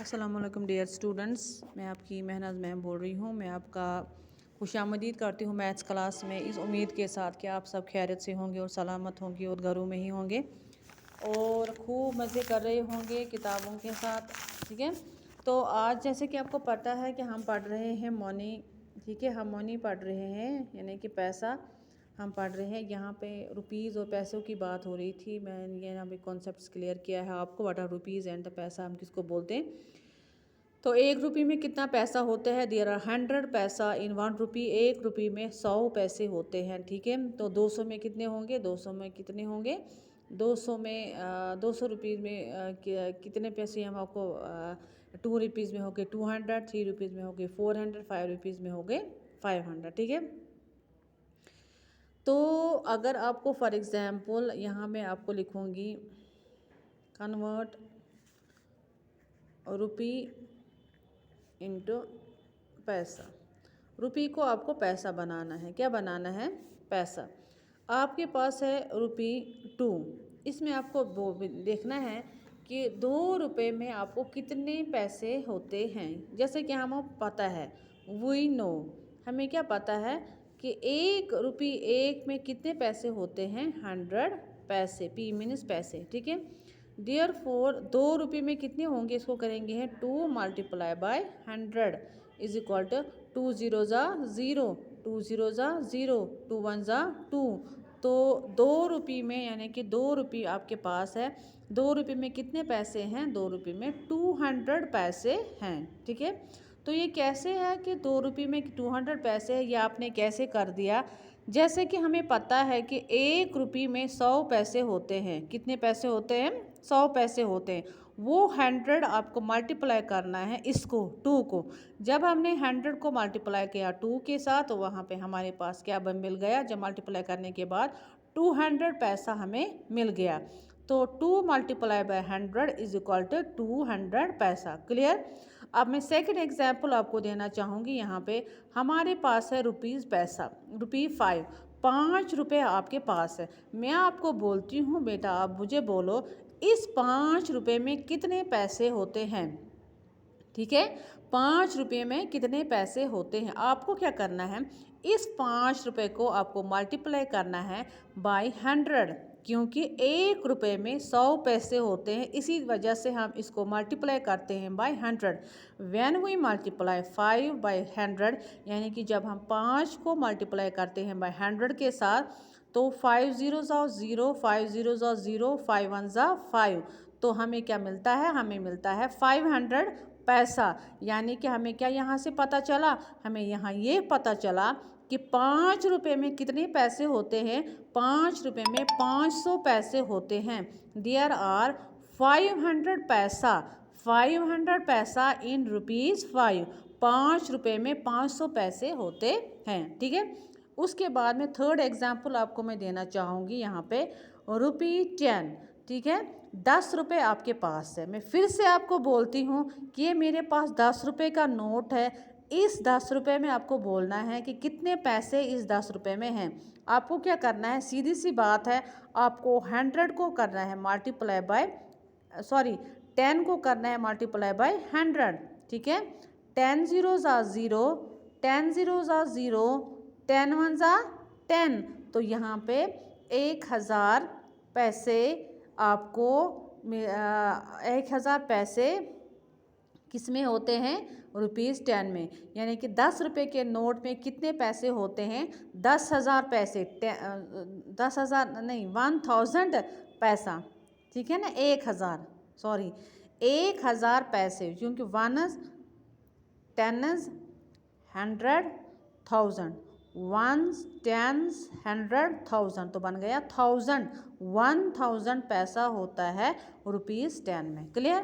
अस्सलामुअलैकुम dear students, मैं आपकी मेहनाज मैम बोल रही हूँ। मैं आपका खुशामदीद करती हूँ मैथ्स क्लास में, इस उम्मीद के साथ कि आप सब खैरियत से होंगे और सलामत होंगे और घरों में ही होंगे और खूब मज़े कर रहे होंगे किताबों के साथ। ठीक है, तो आज जैसे कि आपको पता है कि हम पढ़ रहे हैं मनी। ठीक है, हम मनी पढ़ रहे हैं यानी कि पैसा हम पढ़ रहे हैं। यहाँ पे रुपीज़ और पैसों की बात हो रही थी। मैंने ये यहाँ पे कॉन्सेप्ट्स क्लियर किया है आपको, what are rupees and the paisa हम किसको बोलते हैं। तो 1 रुपये में कितना पैसा होता है? देयर आर 100 पैसा इन 1 रुपी। 1 रुपये में 100 पैसे होते हैं। ठीक है, तो 200 में कितने होंगे? 200 में कितने होंगे? 200 में 200 रुपीज़ में कितने पैसे हम आपको 2 रुपीज़ में हो गए 200, 3 रुपीज़ में हो गए 400, 5 रुपीज़ में हो गए 500। ठीक है, तो अगर आपको फॉर एग्ज़ाम्पल यहाँ मैं आपको लिखूँगी कन्वर्ट रुपी इंटू पैसा। रुपी को आपको पैसा बनाना है। क्या बनाना है? पैसा। आपके पास है ₹2। इसमें आपको देखना है कि 2 रुपये में आपको कितने पैसे होते हैं। जैसे कि हमें पता है, वी नो, हमें क्या पता है कि 1 रुपये एक में कितने पैसे होते हैं? 100 पैसे। पी मीन्स पैसे। ठीक है, डियर फोर 2 रुपये में कितने होंगे? इसको करेंगे हैं 2 multiply by 100 is equal to 2 0 ज़ा 0, 2 0 ज़ा 0, 2 1 ज़ा 2। तो 2 रुपये में यानी कि 2 रुपये आपके पास है। 2 रुपये में कितने पैसे हैं? 2 रुपये में 200 पैसे हैं। ठीक है, तो ये कैसे है कि 2 रुपये में 200 पैसे है? ये आपने कैसे कर दिया? जैसे कि हमें पता है कि 1 रुपये में 100 पैसे होते हैं। कितने पैसे होते हैं? 100 पैसे होते हैं। वो 100 आपको मल्टीप्लाई करना है इसको 2 को। जब हमने 100 को मल्टीप्लाई किया 2 के साथ, तो वहाँ पे हमारे पास क्या मिल गया? जब मल्टीप्लाई करने के बाद 200 पैसा हमें मिल गया। तो 2 multiply by 100 is equal to 200 paisa. Clear? अब मैं सेकंड एग्जांपल आपको देना चाहूँगी। यहाँ पे हमारे पास है रुपीज़ पैसा, ₹5। 5 रुपये आपके पास है। मैं आपको बोलती हूँ बेटा, आप मुझे बोलो इस 5 रुपये में कितने पैसे होते हैं। ठीक है, 5 रुपये में कितने पैसे होते हैं? आपको क्या करना है, इस 5 रुपये को आपको मल्टीप्लाई करना है बाय 100, क्योंकि 1 रुपये में 100 पैसे होते हैं। इसी वजह से हम इसको मल्टीप्लाई करते हैं by 100। When we multiply 5 by 100, यानी कि जब हम 5 को मल्टीप्लाई करते हैं बाय 100 के साथ, तो 5 0 ज़ा 0, 5 0 ज़ा 0, 5 1 ज़ा 5। तो हमें क्या मिलता है? हमें मिलता है 500 पैसा। यानी कि हमें क्या यहाँ से पता चला? हमें यहाँ ये पता चला कि 5 रुपये में कितने पैसे होते हैं? 5 रुपये में 500 पैसे होते हैं। देयर आर 500 पैसा, 500 पैसा इन ₹5। 5 रुपये में 500 पैसे होते हैं। ठीक है, उसके बाद में थर्ड एग्जाम्पल आपको मैं देना चाहूँगी। यहाँ पे ₹10। ठीक है, 10 रुपये आपके पास है। मैं फिर से आपको बोलती हूँ कि ये मेरे पास 10 रुपये का नोट है। इस 10 रुपये में आपको बोलना है कि कितने पैसे इस 10 रुपये में हैं। आपको क्या करना है? सीधी सी बात है, आपको 100 को करना है मल्टीप्लाई बाय 10 को करना है मल्टीप्लाई बाय 100। ठीक है, 10 0 ज़ा 0, 10 0 ज़ा 0, 10 1 ज़ा 10। तो यहाँ पे 1000 पैसे आपको 1000 पैसे किस में होते हैं? ₹10 में। यानी कि 10 रुपये के नोट में कितने पैसे होते हैं? 10,000 पैसे। 10,000 नहीं, 1000 पैसा। ठीक है ना, 1000 पैसे, क्योंकि 1 10 100 1000, 1 10 100 1000, तो बन गया 1000 पैसा होता है ₹10 में। क्लियर?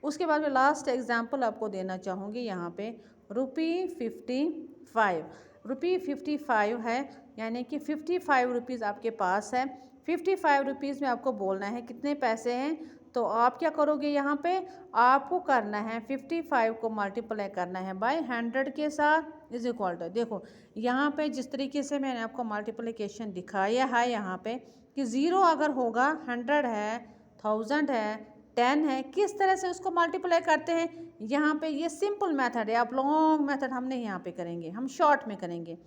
उसके बाद में लास्ट एग्जाम्पल आपको देना चाहूँगी। यहाँ पे ₹55, ₹55 है, यानी कि 55 रुपीज़ आपके पास है। 55 रुपीज़ में आपको बोलना है कितने पैसे हैं। तो आप क्या करोगे? यहाँ पे आपको करना है 55 को मल्टीप्लाई करना है बाय 100 के साथ इज इक्वल टू, देखो यहाँ पे जिस तरीके से मैंने आपको मल्टीप्लिकेशन दिखाया है यहाँ पे कि 0 अगर होगा 100 है, 1000 है, 10 है, किस तरह से उसको मल्टीप्लाई करते हैं। यहाँ पे ये सिंपल मेथड है, आप लॉन्ग मेथड हम नहीं यहाँ पे करेंगे, हम शॉर्ट में करेंगे।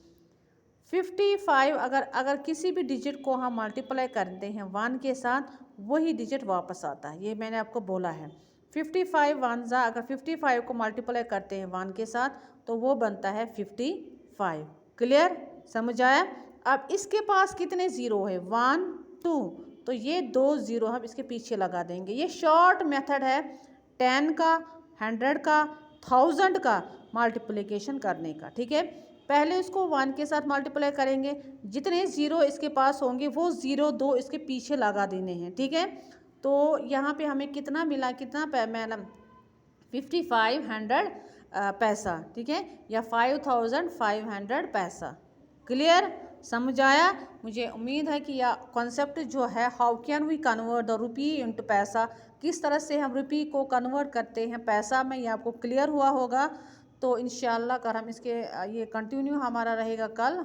55 अगर किसी भी डिजिट को हम मल्टीप्लाई करते हैं 1 के साथ, वही डिजिट वापस आता है, ये मैंने आपको बोला है। 55 वन ज़ा अगर 55 को मल्टीप्लाई करते हैं 1 के साथ तो वो बनता है 55। क्लियर, समझ आया। अब इसके पास कितने ज़ीरो है, 1 2, तो ये 2 ज़ीरो हम इसके पीछे लगा देंगे। ये शॉर्ट मेथड है 10 का, 100 का, 1000 का मल्टीप्लिकेशन करने का। ठीक है, पहले उसको 1 के साथ मल्टीप्लाई करेंगे, जितने ज़ीरो इसके पास होंगे वो ज़ीरो 2 इसके पीछे लगा देने हैं। ठीक है, तो यहाँ पे हमें कितना मिला, कितना मैडम 5500 पैसा। ठीक है, या 5500 पैसा। क्लियर, समझ आया। मुझे उम्मीद है कि यह कॉन्सेप्ट जो है how can we convert the rupee into paisa, किस तरह से हम रुपी को कन्वर्ट करते हैं पैसा में, ये आपको क्लियर हुआ होगा। तो इंशाल्लाह कर हम इसके ये कंटिन्यू हमारा रहेगा कल।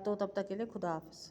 तो तब तक के लिए खुदा हाफ़िज़।